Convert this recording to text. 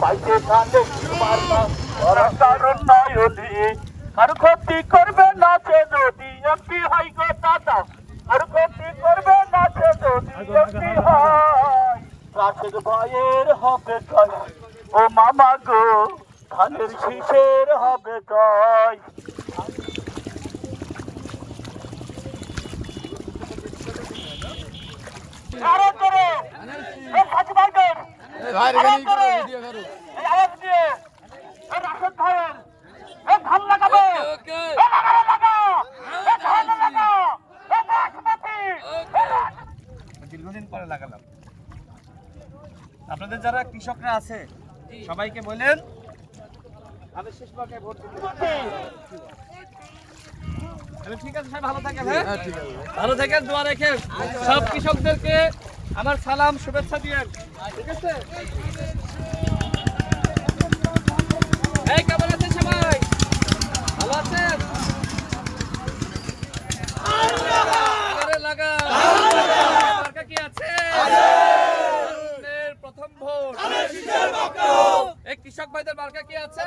পাইতে কানে মারনা ওরা কারণ নয়নি আর ক্ষতি করবে না সে যদি এমপি হয় গো দাদা আর ক্ষতি করবে না সে যদি এমপি হয় রাশেদ ভাইয়ের হবে জয় ও মামা গো ধানের শীষের হবে জয় আরে করে এ সাজি ভাইদের ভাই রেডি করো ভিডিও করো এই আওয়াজ দিয়ে এই রাশেদ ভাইয়ের এই ধান লাগাবে ওকে এই লাগা এই ধান লাগা এই বাসমতি দীর্ঘদিন পরে লাগালাম। আপনাদের যারা কৃষকরা আছে সবাইকে বলেন আমি শেষ মার্কায় ভোট দিতে। তাহলে ঠিক আছে, সবাই ভালো থাকেন। হ্যাঁ ঠিক আছে ভালো থাকেন, দোয়া রেখেন। সব কৃষকদেরকে আমার সালাম শুভেচ্ছা দিয়েন। ঠিক আছে? এই কেমন আছেন সবাই? ভালো আছেন? আরে লাগা মার্কা কি আছে? প্রথম ভোট এই কৃষক ভাইদের মার্কা কি আছে?